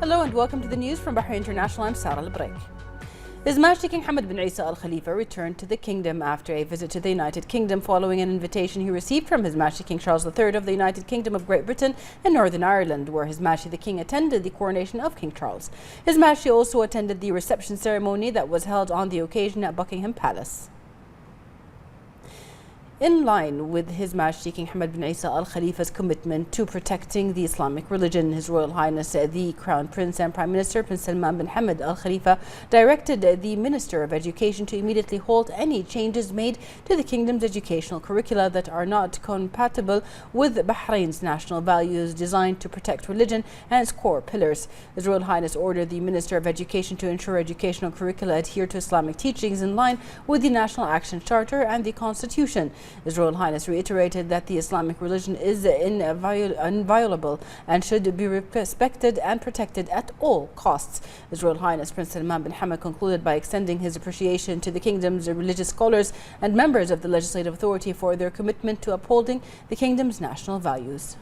Hello and welcome to the news from Bahrain International. I'm Sarah Al-Break. His Majesty King Hamad bin Isa Al Khalifa returned to the kingdom after a visit to the United Kingdom following an invitation he received from His Majesty King Charles III of the United Kingdom of Great Britain and Northern Ireland, where His Majesty the King attended the coronation of King Charles. His Majesty also attended the reception ceremony that was held on the occasion at Buckingham Palace. In line with His Majesty King Hamad bin Isa Al Khalifa's commitment to protecting the Islamic religion, His Royal Highness the Crown Prince and Prime Minister Prince Salman bin Hamad Al Khalifa directed the Minister of Education to immediately halt any changes made to the kingdom's educational curricula that are not compatible with Bahrain's national values designed to protect religion and its core pillars. His Royal Highness ordered the Minister of Education to ensure educational curricula adhere to Islamic teachings in line with the National Action Charter and the Constitution. His Royal Highness reiterated that the Islamic religion is inviolable and should be respected and protected at all costs. His Royal Highness Prince Salman bin Hamad concluded by extending his appreciation to the kingdom's religious scholars and members of the legislative authority for their commitment to upholding the kingdom's national values.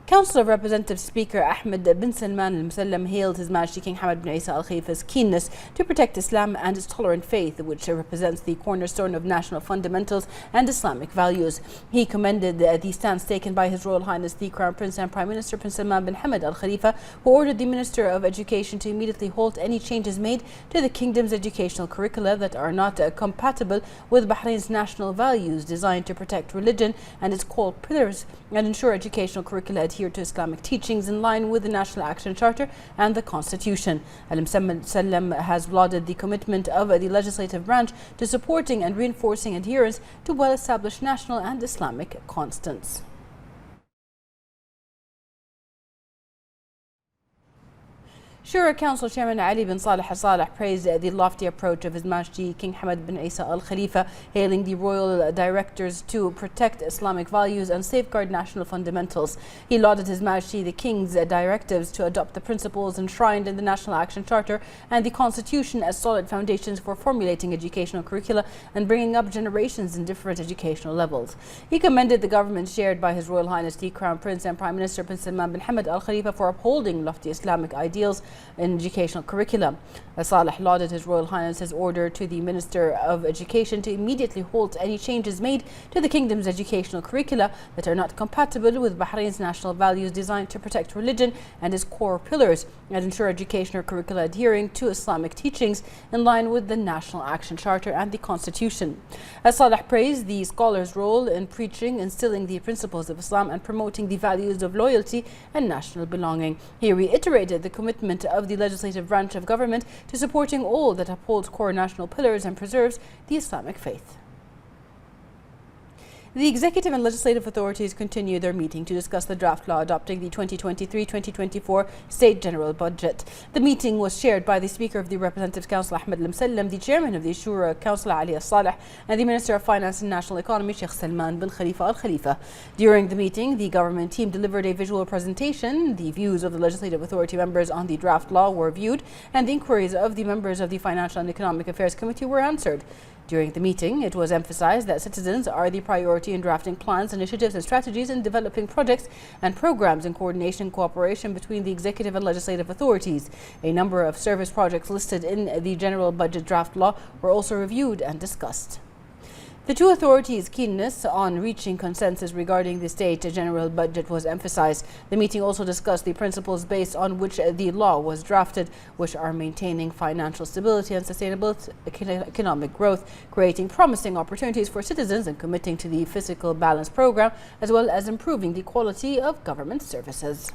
Council of Representatives Speaker Ahmed bin Salman al-Musallam hailed His Majesty King Hamad bin Isa Al Khalifa's keenness to protect Islam and its tolerant faith, which represents the cornerstone of national fundamentals and Islamic values. He commended the stance taken by His Royal Highness the Crown Prince and Prime Minister Prince Salman bin Hamad Al Khalifa, who ordered the Minister of Education to immediately halt any changes made to the kingdom's educational curricula that are not compatible with Bahrain's national values designed to protect religion and its core pillars and ensure educational curricula adhere to Islamic teachings in line with the National Action Charter and the Constitution. Al-Musallam has lauded the commitment of the legislative branch to supporting and reinforcing adherence to well-established national and Islamic constants. Shura Council Chairman Ali bin Saleh Al Saleh praised the lofty approach of His Majesty King Hamad bin Isa Al Khalifa, hailing the royal directives to protect Islamic values and safeguard national fundamentals. He lauded His Majesty the King's directives to adopt the principles enshrined in the National Action Charter and the Constitution as solid foundations for formulating educational curricula and bringing up generations in different educational levels. He commended the government shared by His Royal Highness the Crown Prince and Prime Minister Prince Salman bin Hamad Al Khalifa for upholding lofty Islamic ideals in educational curriculum. Saleh lauded His Royal Highness's order to the Minister of Education to immediately halt any changes made to the kingdom's educational curricula that are not compatible with Bahrain's national values designed to protect religion and its core pillars and ensure educational curricula adhering to Islamic teachings in line with the National Action Charter and the Constitution. Saleh praised the scholars' role in preaching, instilling the principles of Islam and promoting the values of loyalty and national belonging. He reiterated the commitment of the legislative branch of government to supporting all that upholds core national pillars and preserves the Islamic faith. The executive and legislative authorities continue their meeting to discuss the draft law adopting the 2023-2024 State General Budget. The meeting was chaired by the Speaker of the Representatives Council Ahmed al-Musallam, the Chairman of the Shura Council Ali Al-Saleh, and the Minister of Finance and National Economy Sheikh Salman bin Khalifa Al Khalifa. During the meeting, the government team delivered a visual presentation. The views of the legislative authority members on the draft law were viewed, and the inquiries of the members of the Financial and Economic Affairs Committee were answered. During the meeting, it was emphasized that citizens are the priority in drafting plans, initiatives and strategies in developing projects and programs in coordination and cooperation between the executive and legislative authorities. A number of service projects listed in the General Budget draft law were also reviewed and discussed. The two authorities' keenness on reaching consensus regarding the State General Budget was emphasized. The meeting also discussed the principles based on which the law was drafted, which are maintaining financial stability and sustainable economic growth, creating promising opportunities for citizens and committing to the fiscal balance program, as well as improving the quality of government services.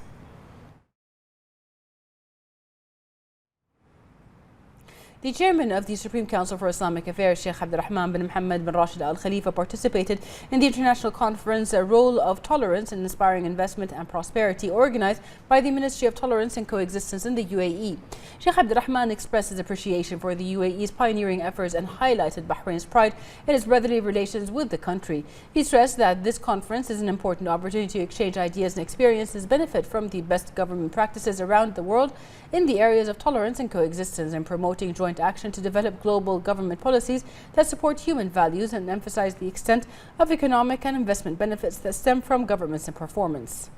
The chairman of the Supreme Council for Islamic Affairs, Sheikh Abdurrahman bin Mohammed bin Rashid Al Khalifa, participated in the international conference A Role of Tolerance in Inspiring Investment and Prosperity, organized by the Ministry of Tolerance and Coexistence in the UAE. Sheikh Abdurrahman expressed his appreciation for the UAE's pioneering efforts and highlighted Bahrain's pride in its brotherly relations with the country. He stressed that this conference is an important opportunity to exchange ideas and experiences, benefit from the best government practices around the world in the areas of tolerance and coexistence, and promoting joint action to develop global government policies that support human values and emphasize the extent of economic and investment benefits that stem from governance and performance.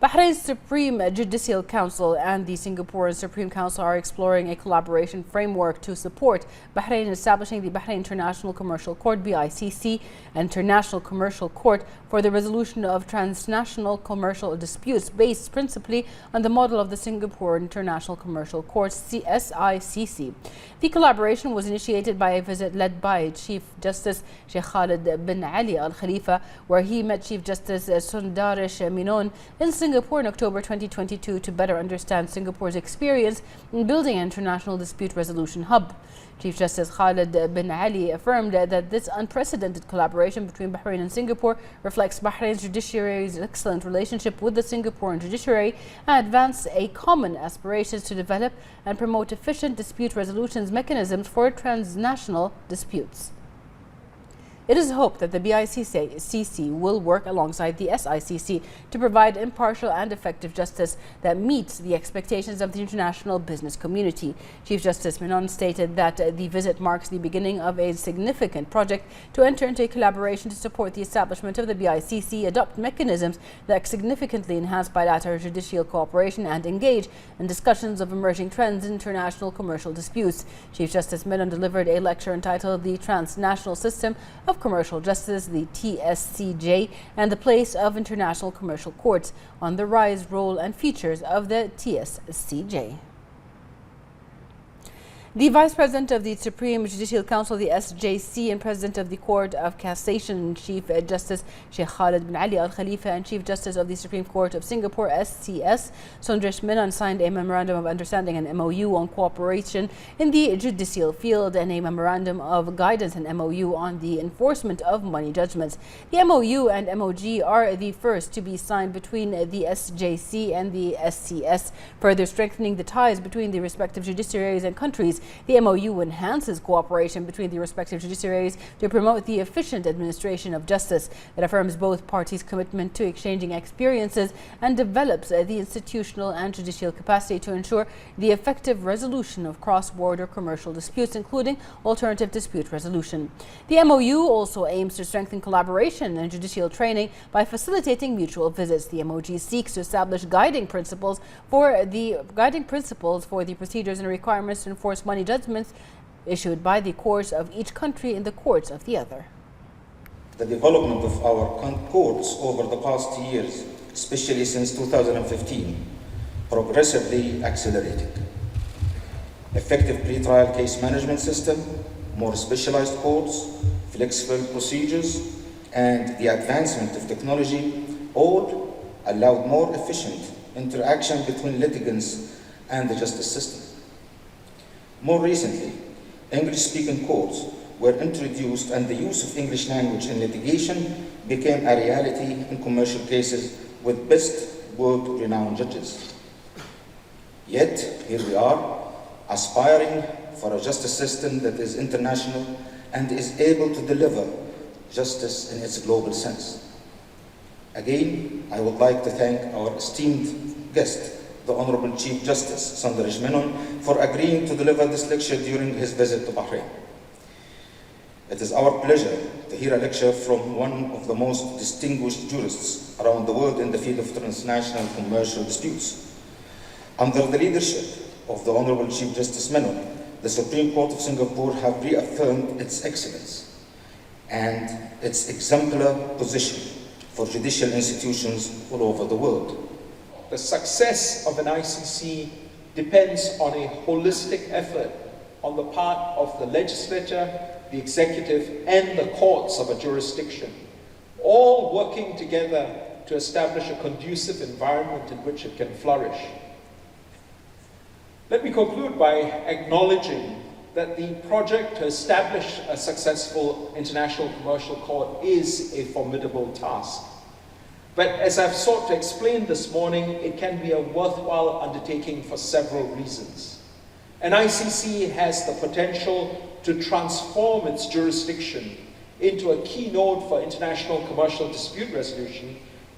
Bahrain's Supreme Judicial Council and the Singaporean Supreme Council are exploring a collaboration framework to support Bahrain in establishing the Bahrain International Commercial Court (BICC), International Commercial Court for the resolution of transnational commercial disputes based principally on the model of the Singapore International Commercial Court (SICC). The collaboration was initiated by a visit led by Chief Justice Sheikh Khalid bin Ali Al Khalifa, where he met Chief Justice Sundarish Menon in Singapore in October 2022 to better understand Singapore's experience in building an international dispute resolution hub. Chief Justice Khalid bin Ali affirmed that this unprecedented collaboration between Bahrain and Singapore reflects Bahrain's judiciary's excellent relationship with the Singaporean judiciary and advance a common aspirations to develop and promote efficient dispute resolutions mechanisms for transnational disputes. It is hoped that the BICC will work alongside the SICC to provide impartial and effective justice that meets the expectations of the international business community. Chief Justice Menon stated that the visit marks the beginning of a significant project to enter into a collaboration to support the establishment of the BICC, adopt mechanisms that significantly enhance bilateral judicial cooperation and engage in discussions of emerging trends in international commercial disputes. Chief Justice Menon delivered a lecture entitled The Transnational System of Commercial Justice, the TSCJ, and the Place of International Commercial Courts on the rise, role and features of the TSCJ. The Vice President of the Supreme Judicial Council, the SJC, and President of the Court of Cassation, Chief Justice Sheikh Khalid bin Ali Al Khalifa, and Chief Justice of the Supreme Court of Singapore, SCS, Sundarish Menon, signed a Memorandum of Understanding and MOU on cooperation in the judicial field and a Memorandum of Guidance and MOU on the enforcement of money judgments. The MOU and MOG are the first to be signed between the SJC and the SCS, further strengthening the ties between the respective judiciaries and countries. The MOU enhances cooperation between the respective judiciaries to promote the efficient administration of justice. It affirms both parties' commitment to exchanging experiences and develops the institutional and judicial capacity to ensure the effective resolution of cross-border commercial disputes, including alternative dispute resolution. The MOU also aims to strengthen collaboration and judicial training by facilitating mutual visits. The MOG seeks to establish guiding principles for the procedures and requirements to enforce money judgments issued by the courts of each country in the courts of the other. The development of our courts over the past years, especially since 2015, progressively accelerated. Effective pre-trial case management system, more specialized courts, flexible procedures, and the advancement of technology all allowed more efficient interaction between litigants and the justice system. More recently, English-speaking courts were introduced and the use of English language in litigation became a reality in commercial cases with best world-renowned judges. Yet, here we are, aspiring for a justice system that is international and is able to deliver justice in its global sense. Again, I would like to thank our esteemed guest, the Honorable Chief Justice Sundarish Menon, for agreeing to deliver this lecture during his visit to Bahrain. It is our pleasure to hear a lecture from one of the most distinguished jurists around the world in the field of transnational commercial disputes. Under the leadership of the Honorable Chief Justice Menon, the Supreme Court of Singapore have reaffirmed its excellence and its exemplar position for judicial institutions all over the world. The success of an ICC depends on a holistic effort on the part of the legislature, the executive, and the courts of a jurisdiction, all working together to establish a conducive environment in which it can flourish. Let me conclude by acknowledging that the project to establish a successful international commercial court is a formidable task. But as I've sought to explain this morning, it can be a worthwhile undertaking for several reasons. An ICC has the potential to transform its jurisdiction into a key node for international commercial dispute resolution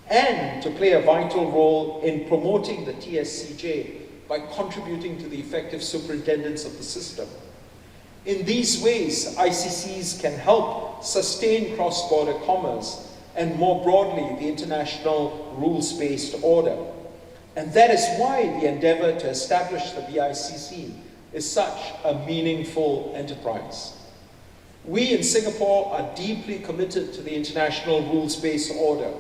and to play a vital role in promoting the TSCJ by contributing to the effective superintendence of the system. In these ways, ICCs can help sustain cross-border commerce and more broadly, the international rules-based order. And that is why the endeavor to establish the BICC is such a meaningful enterprise. We in Singapore are deeply committed to the international rules-based order.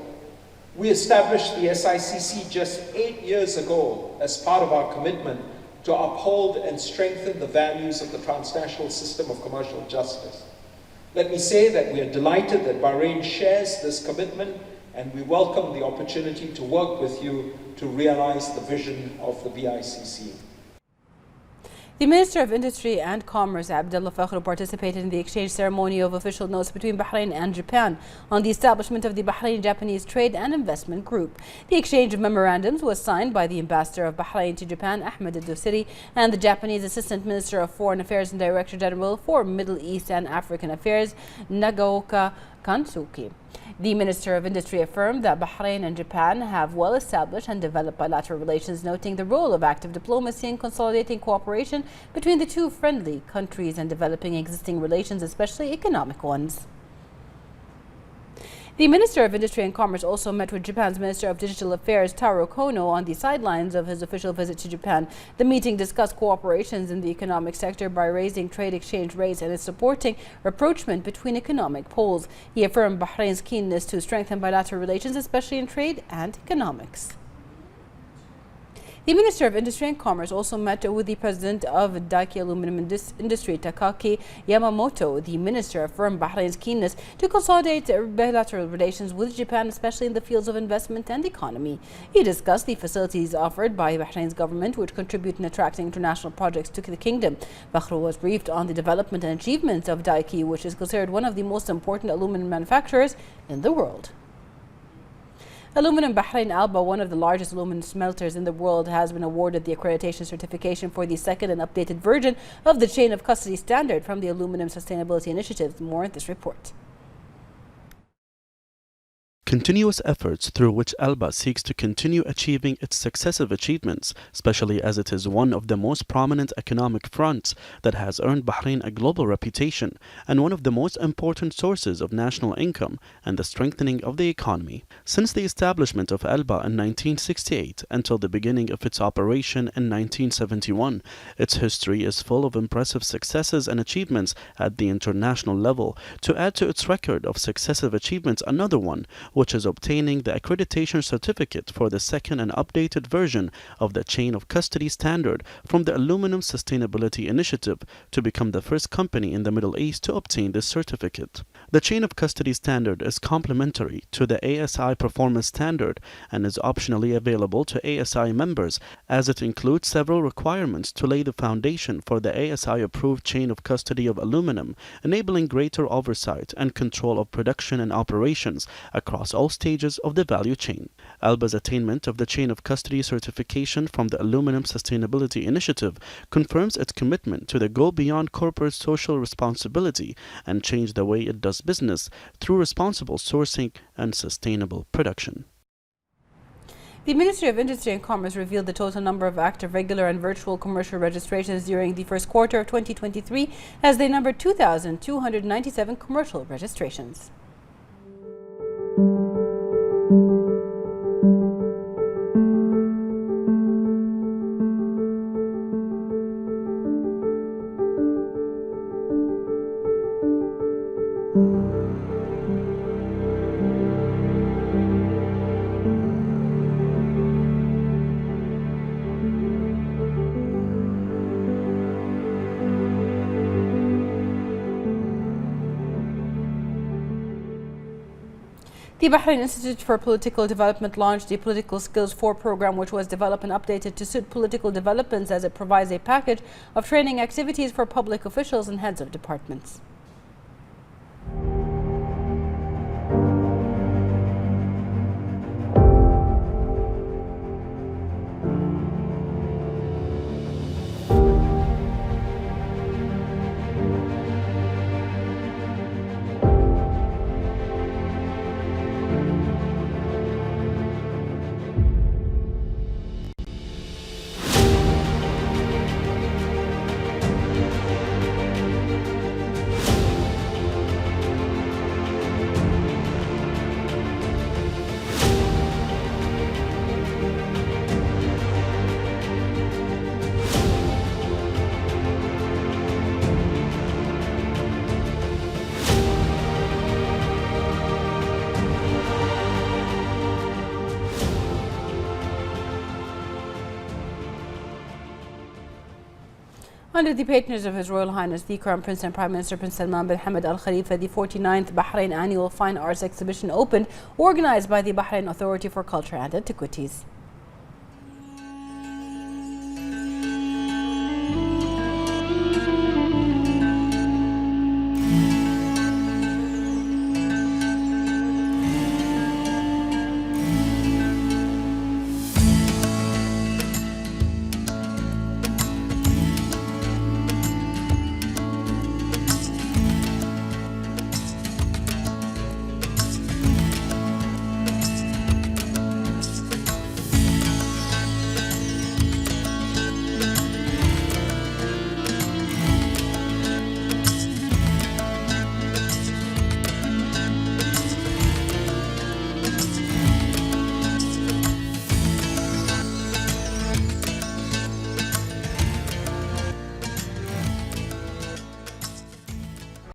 We established the SICC just 8 years ago as part of our commitment to uphold and strengthen the values of the transnational system of commercial justice. Let me say that we are delighted that Bahrain shares this commitment, and we welcome the opportunity to work with you to realize the vision of the BICC. The Minister of Industry and Commerce, Abdullah Fakhru, participated in the exchange ceremony of official notes between Bahrain and Japan on the establishment of the Bahrain-Japanese Trade and Investment Group. The exchange of memorandums was signed by the Ambassador of Bahrain to Japan, Ahmed Al-Dosiri, and the Japanese Assistant Minister of Foreign Affairs and Director General for Middle East and African Affairs, Nagaoka Kansuki. The Minister of Industry affirmed that Bahrain and Japan have well-established and developed bilateral relations, noting the role of active diplomacy in consolidating cooperation between the two friendly countries and developing existing relations, especially economic ones. The Minister of Industry and Commerce also met with Japan's Minister of Digital Affairs, Taro Kono, on the sidelines of his official visit to Japan. The meeting discussed cooperations in the economic sector by raising trade exchange rates and supporting rapprochement between economic poles. He affirmed Bahrain's keenness to strengthen bilateral relations, especially in trade and economics. The Minister of Industry and Commerce also met with the President of Daiki Aluminum Industry, Takaki Yamamoto. The Minister affirmed Bahrain's keenness to consolidate bilateral relations with Japan, especially in the fields of investment and economy. He discussed the facilities offered by Bahrain's government, which contribute in attracting international projects to the kingdom. Fakhru was briefed on the development and achievements of Daiki, which is considered one of the most important aluminum manufacturers in the world. Aluminum Bahrain Alba, one of the largest aluminum smelters in the world, has been awarded the accreditation certification for the second and updated version of the chain of custody standard from the Aluminum Sustainability Initiative. More in this report. Continuous efforts through which Alba seeks to continue achieving its successive achievements, especially as it is one of the most prominent economic fronts that has earned Bahrain a global reputation and one of the most important sources of national income and the strengthening of the economy. Since the establishment of Alba in 1968 until the beginning of its operation in 1971, its history is full of impressive successes and achievements at the international level. To add to its record of successive achievements, another one, which is obtaining the accreditation certificate for the second and updated version of the chain of custody standard from the Aluminum Sustainability Initiative, to become the first company in the Middle East to obtain this certificate. The chain of custody standard is complementary to the ASI performance standard and is optionally available to ASI members, as it includes several requirements to lay the foundation for the ASI approved chain of custody of aluminum, enabling greater oversight and control of production and operations across all stages of the value chain. Alba's attainment of the chain of custody certification from the Aluminum Sustainability Initiative confirms its commitment to go beyond corporate social responsibility and change the way it does business through responsible sourcing and sustainable production. The Ministry of Industry and Commerce revealed the total number of active, regular and virtual commercial registrations during the first quarter of 2023 as they numbered 2,297 commercial registrations. The Bahrain Institute for Political Development launched the Political Skills 4 program, which was developed and updated to suit political developments, as it provides a package of training activities for public officials and heads of departments. Under the patronage of His Royal Highness the Crown Prince and Prime Minister Prince Salman bin Hamad Al Khalifa, the 49th Bahrain Annual Fine Arts Exhibition opened, organized by the Bahrain Authority for Culture and Antiquities.